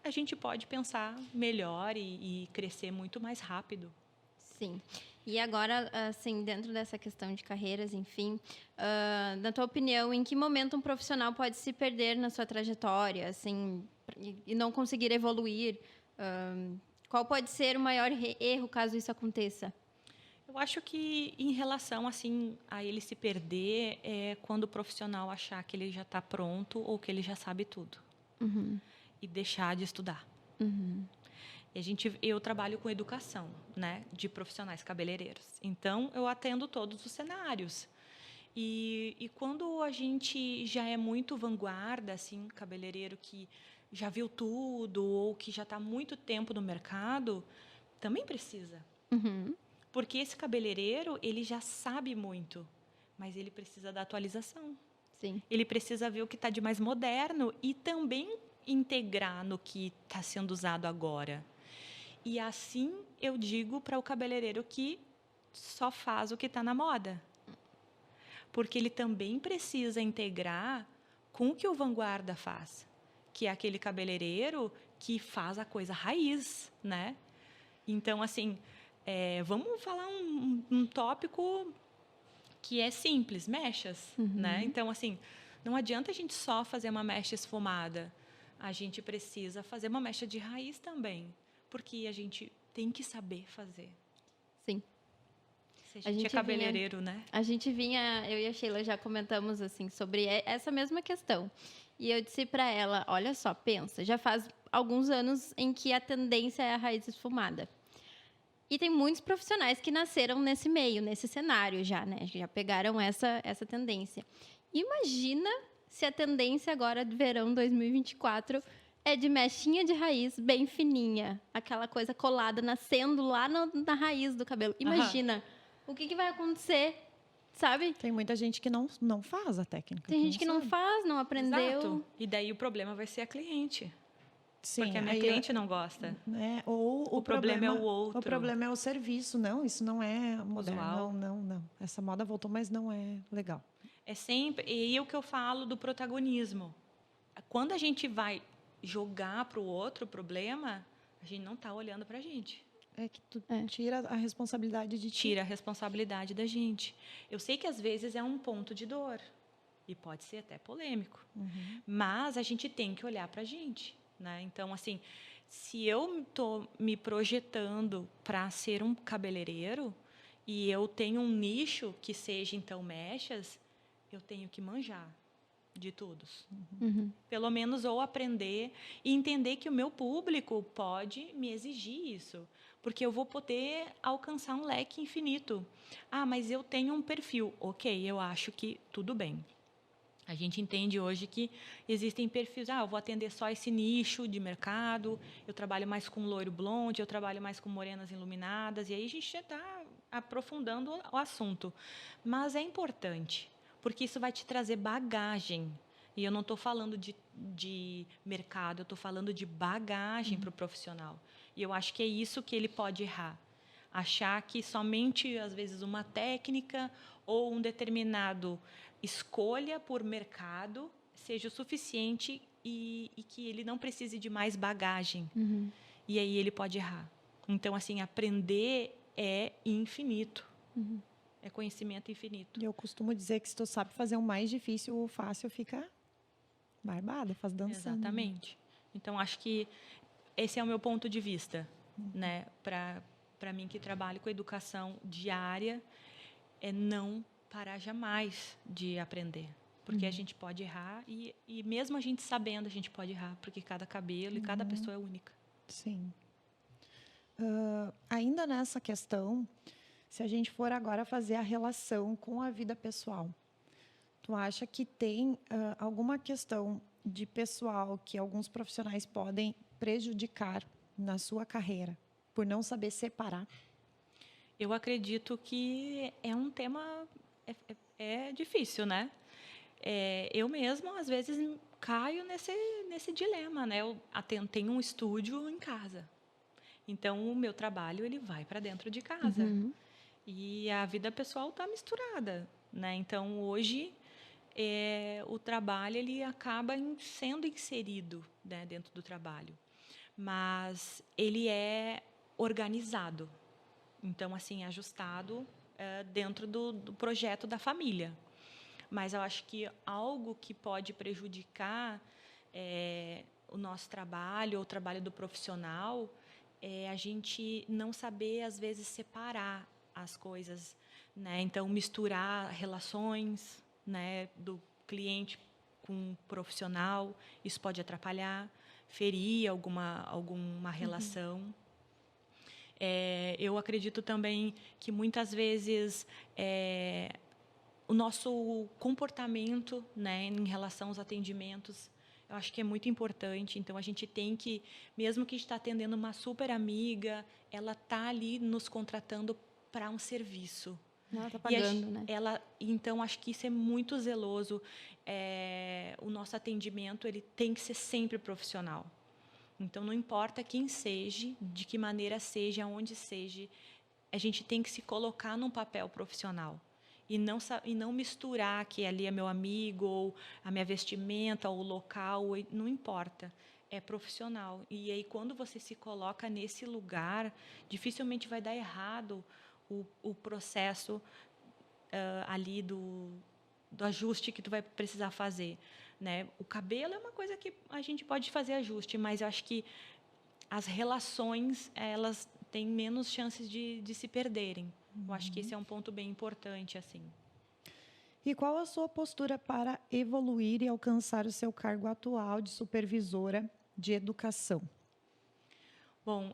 a gente pode pensar melhor e crescer muito mais rápido. Sim. E agora, assim, dentro dessa questão de carreiras, enfim, na tua opinião, em que momento um profissional pode se perder na sua trajetória, assim, e não conseguir evoluir? Qual pode ser o maior erro caso isso aconteça? Eu acho que, em relação assim a ele se perder, é quando o profissional achar que ele já está pronto ou que ele já sabe tudo. E deixar de estudar. Eu trabalho com educação, né, de profissionais cabeleireiros. Então, eu atendo todos os cenários. E quando a gente já é muito vanguarda, assim, cabeleireiro que já viu tudo ou que já está há muito tempo no mercado, também precisa. Uhum. Porque esse cabeleireiro, ele já sabe muito, mas ele precisa da atualização. Sim. Ele precisa ver o que está de mais moderno e também integrar no que está sendo usado agora. E assim eu digo para o cabeleireiro que só faz o que está na moda. Porque ele também precisa integrar com o que o vanguarda faz, que é aquele cabeleireiro que faz a coisa raiz, né? Então, assim, vamos falar um tópico que é simples, mechas, né? Então, assim, não adianta a gente só fazer uma mecha esfumada. A gente precisa fazer uma mecha de raiz também, porque a gente tem que saber fazer. Sim. Se a gente é cabeleireiro, né? A gente vinha, eu e a Sheila já comentamos assim sobre essa mesma questão. E eu disse para ela, olha só, pensa, já faz alguns anos em que a tendência é a raiz esfumada. E tem muitos profissionais que nasceram nesse meio, nesse cenário já, né? Já pegaram essa tendência. Imagina se a tendência agora de verão 2024 é de mechinha de raiz bem fininha. Aquela coisa colada, nascendo lá na raiz do cabelo. Imagina o que vai acontecer, sabe? Tem muita gente que não faz a técnica. Tem gente que não sabe. faz, não aprendeu. Exato. E daí o problema vai ser a cliente. Sim, Porque a minha cliente não gosta. Né? Ou O problema é o outro. O problema é o serviço. Não, isso não é moderno. Usual. Não. Essa moda voltou, mas não é legal. É sempre... E o que eu falo do protagonismo. Quando a gente vai jogar para o outro o problema, a gente não está olhando para a gente. É que tu tira a responsabilidade de ti. Tira a responsabilidade da gente. Eu sei que às vezes é um ponto de dor. E pode ser até polêmico. Mas a gente tem que olhar para a gente. Né? Então, assim, se eu estou me projetando para ser um cabeleireiro e eu tenho um nicho que seja, então, mechas, eu tenho que manjar de todos. Pelo menos ou aprender e entender que o meu público pode me exigir isso. Porque eu vou poder alcançar um leque infinito. Ah, mas eu tenho um perfil. Ok, eu acho que tudo bem. A gente entende hoje que existem perfis, eu vou atender só esse nicho de mercado, eu trabalho mais com loiro blonde, eu trabalho mais com morenas iluminadas, e aí a gente já está aprofundando o assunto. Mas é importante, porque isso vai te trazer bagagem. E eu não estou falando de mercado, eu estou falando de bagagem para o profissional. E eu acho que é isso que ele pode errar. Achar que somente, às vezes, uma técnica ou um determinado escolha por mercado seja o suficiente e que ele não precise de mais bagagem. E aí ele pode errar. Então, assim, aprender é infinito. É conhecimento infinito. E eu costumo dizer que se tu sabe fazer o mais difícil, o fácil fica barbada, faz dançando. Exatamente. Então, acho que esse é o meu ponto de vista, né? Para mim, que trabalho com educação diária, é não parar jamais de aprender. Porque a gente pode errar e mesmo a gente sabendo, a gente pode errar, porque cada cabelo e cada pessoa é única. Sim. Ainda nessa questão, se a gente for agora fazer a relação com a vida pessoal, tu acha que tem alguma questão de pessoal que alguns profissionais podem prejudicar na sua carreira por não saber separar? Eu acredito que é um tema difícil, né? Eu mesma, às vezes, caio nesse dilema, né? Eu tenho um estúdio em casa. Então, o meu trabalho ele vai para dentro de casa. E a vida pessoal está misturada, né? Então, hoje, o trabalho ele acaba sendo inserido, né, dentro do trabalho. Mas ele é organizado. Então, assim, ajustado dentro do projeto da família. Mas eu acho que algo que pode prejudicar o nosso trabalho, ou o trabalho do profissional, é a gente não saber, às vezes, separar as coisas, né? Então, misturar relações, né, do cliente com o profissional, isso pode atrapalhar, ferir alguma relação, Eu acredito também que muitas vezes o nosso comportamento, né, em relação aos atendimentos, eu acho que é muito importante. Então, a gente tem que, mesmo que a gente está atendendo uma super amiga, ela está ali nos contratando para um serviço. Ela está pagando, né? Então, acho que isso é muito zeloso. O nosso atendimento ele tem que ser sempre profissional. Então, não importa quem seja, de que maneira seja, aonde seja, a gente tem que se colocar num papel profissional. E não misturar que ali é meu amigo, ou a minha vestimenta, ou o local, não importa. É profissional. E aí, quando você se coloca nesse lugar, dificilmente vai dar errado o processo ali do ajuste que tu vai precisar fazer, né? O cabelo é uma coisa que a gente pode fazer ajuste, mas eu acho que as relações, elas têm menos chances de se perderem. Eu acho que esse é um ponto bem importante, assim. E qual a sua postura para evoluir e alcançar o seu cargo atual de supervisora de educação? Bom,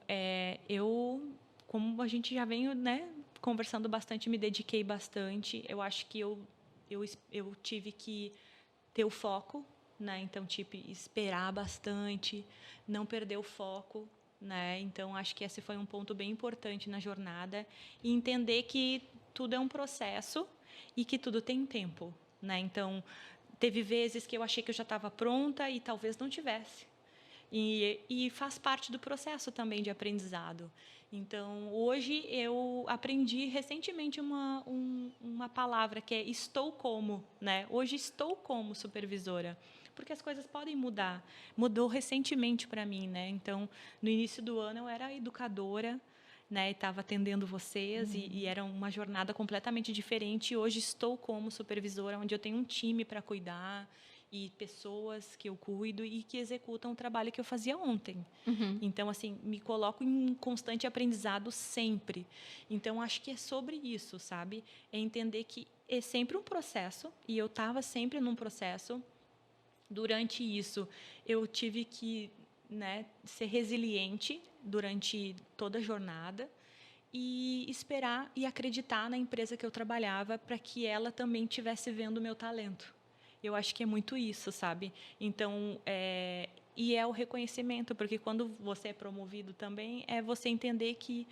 como a gente já vem, né, conversando bastante, me dediquei bastante. Eu acho que eu tive que ter o foco, né? Então, tipo, esperar bastante, não perder o foco, né? Então, acho que esse foi um ponto bem importante na jornada e entender que tudo é um processo e que tudo tem tempo, né? Então, teve vezes que eu achei que eu já estava pronta e talvez não tivesse. E faz parte do processo também de aprendizado. Então, hoje eu aprendi recentemente uma palavra que é estou como, né? Hoje estou como supervisora, porque as coisas podem mudar. Mudou recentemente para mim, né? Então, no início do ano eu era educadora, né? Estava atendendo vocês e era uma jornada completamente diferente. E hoje estou como supervisora, onde eu tenho um time para cuidar e pessoas que eu cuido e que executam o trabalho que eu fazia ontem. Então, assim, me coloco em constante aprendizado sempre. Então, acho que é sobre isso, sabe? É entender que é sempre um processo e eu estava sempre num processo. Durante isso, eu tive que, né, ser resiliente durante toda a jornada e esperar e acreditar na empresa que eu trabalhava para que ela também estivesse vendo o meu talento. Eu acho que é muito isso, sabe? Então, e é o reconhecimento, porque quando você é promovido também, é você entender que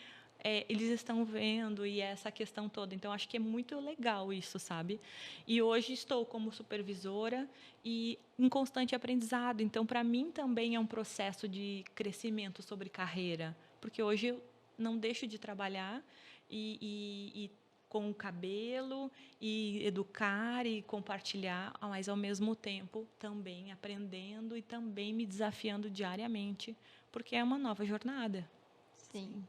eles estão vendo e essa questão toda. Então, acho que é muito legal isso, sabe? E hoje estou como supervisora e em constante aprendizado. Então, para mim também é um processo de crescimento sobre carreira, porque hoje eu não deixo de trabalhar e com o cabelo e educar e compartilhar, mas ao mesmo tempo também aprendendo e também me desafiando diariamente, porque é uma nova jornada. Sim.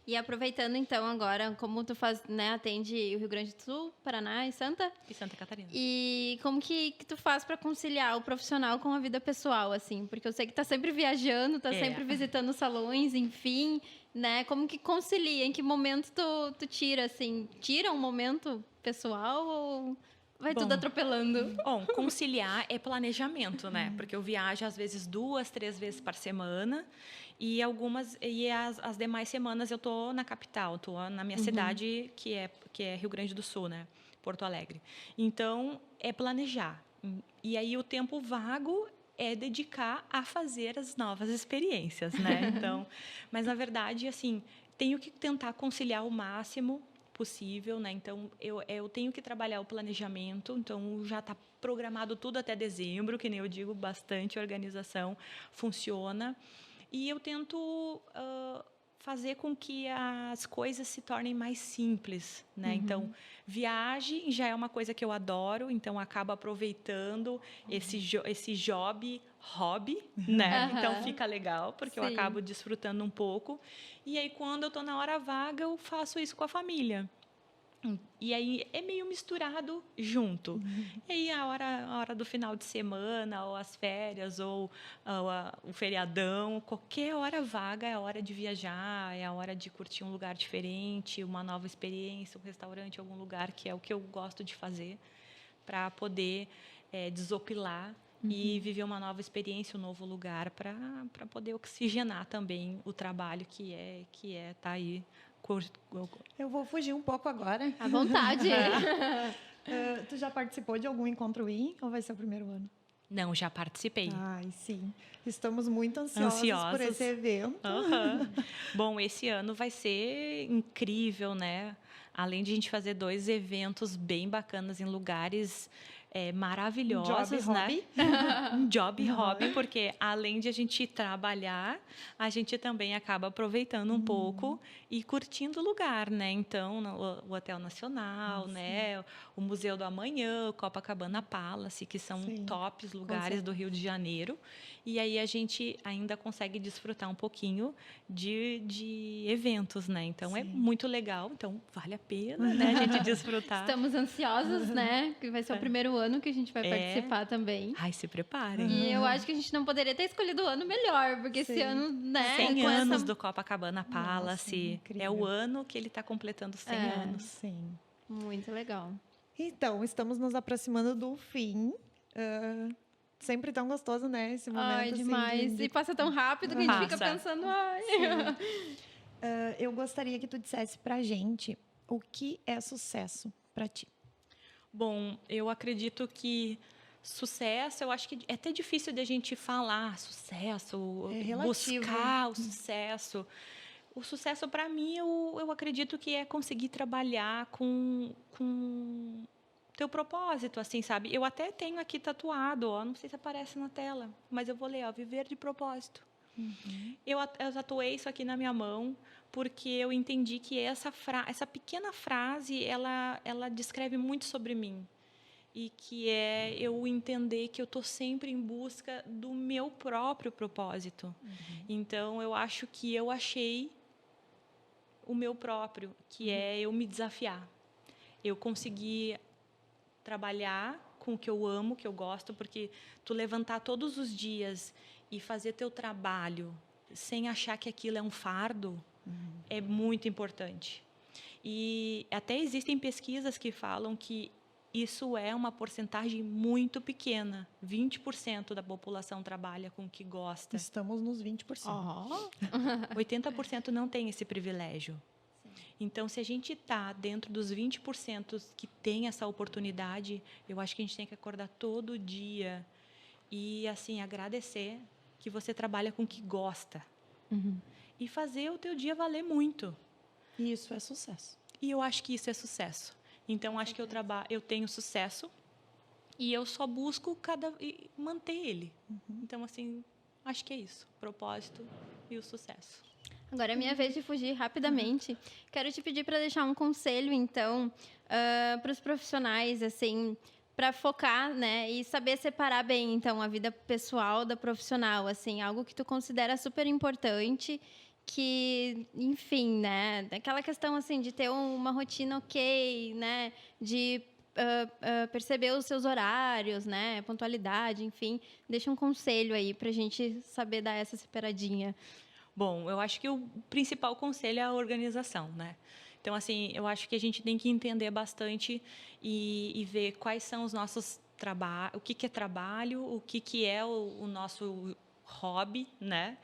E aproveitando então agora, como tu faz, né, atende o Rio Grande do Sul, Paraná e Santa Catarina. E como que tu faz para conciliar o profissional com a vida pessoal, assim? Porque eu sei que tá sempre viajando, tá sempre visitando salões, enfim, né? Como que concilia? Em que momento tu tira, assim? Tira um momento pessoal ou vai tudo atropelando? Bom, conciliar é planejamento, né? Porque eu viajo às vezes 2, 3 vezes por semana e as demais semanas eu tô na capital, tô na minha cidade que é Rio Grande do Sul, né? Porto Alegre. Então é planejar. E aí o tempo vago é dedicar a fazer as novas experiências, né? Então, mas na verdade, assim, tenho que tentar conciliar o máximo possível, né? Então eu tenho que trabalhar o planejamento, então já está programado tudo até dezembro, que nem eu digo, bastante organização funciona, e eu tento fazer com que as coisas se tornem mais simples, né? Então viagem já é uma coisa que eu adoro, então acabo aproveitando esse hobby, né? Então fica legal porque eu acabo desfrutando um pouco. E aí quando eu estou na hora vaga eu faço isso com a família. E aí é meio misturado junto. E aí a hora do final de semana, ou as férias, ou o feriadão, qualquer hora vaga é a hora de viajar, é a hora de curtir um lugar diferente, uma nova experiência, um restaurante, algum lugar, que é o que eu gosto de fazer, para poder desopilar e viver uma nova experiência, um novo lugar para poder oxigenar também o trabalho que é tá aí. Eu vou fugir um pouco agora. À vontade. Tu já participou de algum encontro IN ou vai ser o primeiro ano? Não, já participei. Ai, sim. Estamos muito ansiosos por esse evento. Bom, esse ano vai ser incrível, né? Além de a gente fazer 2 eventos bem bacanas em lugares maravilhosos, Job né? hobby. Um job hobby, porque além de a gente trabalhar, a gente também acaba aproveitando um pouco e curtindo o lugar, né? Então, o Hotel Nacional, né? O Museu do Amanhã, o Copacabana Palace, que são tops lugares do Rio de Janeiro. E aí a gente ainda consegue desfrutar um pouquinho de eventos, né? Então, é muito legal. Então, vale a pena, né? A gente desfrutar. Estamos ansiosos, né? Que vai ser o primeiro ano que a gente vai participar também. Ai, se preparem. E eu acho que a gente não poderia ter escolhido o ano melhor, porque esse ano, né? 100 anos do Copacabana Palace. Nossa, é o ano que ele está completando 100 anos. Sim. Muito legal. Então, estamos nos aproximando do fim. Sempre tão gostoso, né? Esse momento. Ai, demais. Assim, E passa tão rápido que a gente fica Passa. pensando, ai. eu gostaria que tu dissesse pra gente o que é sucesso pra ti. Bom, eu acredito que sucesso, eu acho que é até difícil de a gente falar sucesso, É relativo. buscar o sucesso. O sucesso, para mim, eu acredito que é conseguir trabalhar com teu propósito, assim, sabe? Eu até tenho aqui tatuado, ó, não sei se aparece na tela, mas eu vou ler, ó, viver de propósito. Eu tatuei isso aqui na minha mão porque eu entendi que essa pequena frase, ela descreve muito sobre mim. E que é eu entender que eu estou sempre em busca do meu próprio propósito. Então, eu acho que eu achei o meu próprio, que é eu me desafiar. Eu consegui trabalhar com o que eu amo, que eu gosto, porque tu levantar todos os dias e fazer teu trabalho sem achar que aquilo é um fardo é muito importante. E até existem pesquisas que falam que isso é uma porcentagem muito pequena. 20% da população trabalha com o que gosta. Estamos nos 20%. 80% não tem esse privilégio. Então, se a gente está dentro dos 20% que tem essa oportunidade, eu acho que a gente tem que acordar todo dia e, assim, agradecer que você trabalha com o que gosta. E fazer o teu dia valer muito. E isso é sucesso. E eu acho que isso é sucesso. Então, acho que eu tenho sucesso e eu só busco manter ele. Então, assim, acho que é isso. O propósito e o sucesso. Agora é minha vez de fugir rapidamente. Quero te pedir para deixar um conselho, então, para os profissionais, assim, para focar, né, e saber separar bem, então, a vida pessoal da profissional, assim, algo que tu considera super importante, que, enfim, né, aquela questão, assim, de ter uma rotina ok, né, de perceber os seus horários, né, pontualidade, enfim. Deixa um conselho aí para a gente saber dar essa separadinha. Bom, eu acho que o principal conselho é a organização, né? Então, assim, eu acho que a gente tem que entender bastante e ver quais são os nossos trabalhos, o que é trabalho, o que é o nosso hobby, né?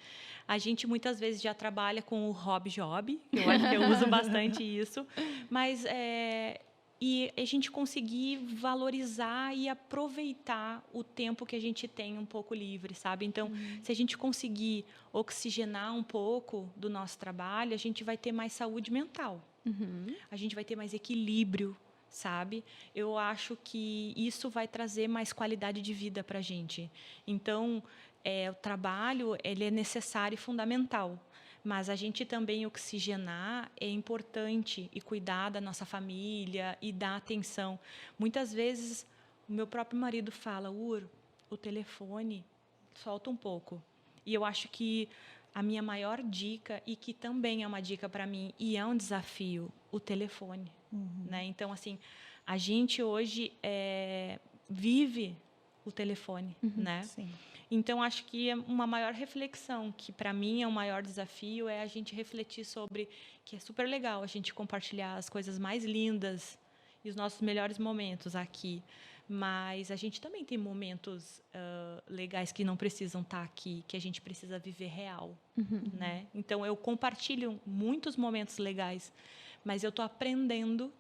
A gente muitas vezes já trabalha com o hobby job, eu acho que eu uso bastante isso, mas e a gente conseguir valorizar e aproveitar o tempo que a gente tem um pouco livre, sabe? Então, se a gente conseguir oxigenar um pouco do nosso trabalho, a gente vai ter mais saúde mental. A gente vai ter mais equilíbrio, sabe? Eu acho que isso vai trazer mais qualidade de vida para a gente. Então, o trabalho, ele é necessário e fundamental. Mas a gente também oxigenar é importante e cuidar da nossa família e dar atenção. Muitas vezes, o meu próprio marido fala, o telefone, solta um pouco. E eu acho que a minha maior dica, e que também é uma dica para mim, e é um desafio, o telefone. Né? Então, assim, a gente hoje vive o telefone, né? Sim. Então, acho que é uma maior reflexão, que para mim é o maior desafio, é a gente refletir sobre que é super legal a gente compartilhar as coisas mais lindas e os nossos melhores momentos aqui. Mas a gente também tem momentos legais que não precisam estar aqui, que a gente precisa viver real, né? Então, eu compartilho muitos momentos legais, mas eu estou aprendendo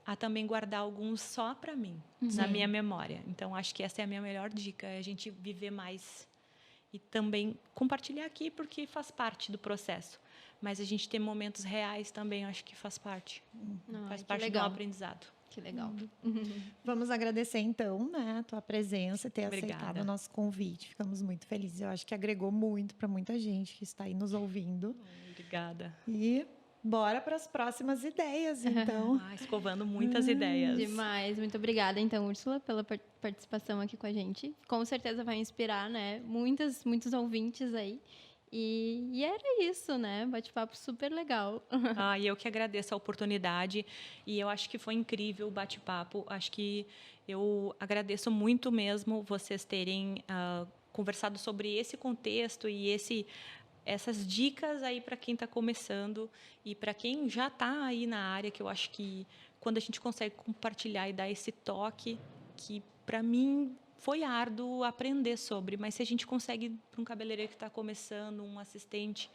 a também guardar alguns só para mim, na minha memória. Então, acho que essa é a minha melhor dica, é a gente viver mais e também compartilhar aqui, porque faz parte do processo. Mas a gente ter momentos reais também, acho que faz parte. Faz parte do aprendizado. Que legal. Vamos agradecer, então, né, a tua presença, ter Obrigada. aceitado o nosso convite. Ficamos muito felizes. Eu acho que agregou muito para muita gente que está aí nos ouvindo. Obrigada. E bora para as próximas ideias, então. Escovando muitas ideias. Demais. Muito obrigada, então, Úrsula, pela participação aqui com a gente. Com certeza vai inspirar, né, muitos ouvintes aí. E era isso, né? Bate-papo super legal. E eu que agradeço a oportunidade. E eu acho que foi incrível o bate-papo. Acho que eu agradeço muito mesmo vocês terem conversado sobre esse contexto e essas dicas aí para quem está começando e para quem já está aí na área, que eu acho que quando a gente consegue compartilhar e dar esse toque, que para mim foi árduo aprender sobre, mas se a gente consegue, para um cabeleireiro que está começando, um assistente,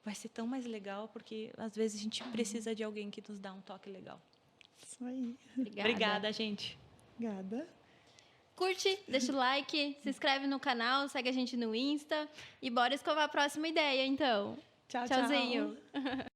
vai ser tão mais legal, porque às vezes a gente precisa de alguém que nos dá um toque legal. Isso aí. Obrigada, gente. Obrigada. Curte, deixa o like, se inscreve no canal, segue a gente no Insta e bora escovar a próxima ideia, então. Tchau, Tchauzinho. tchau.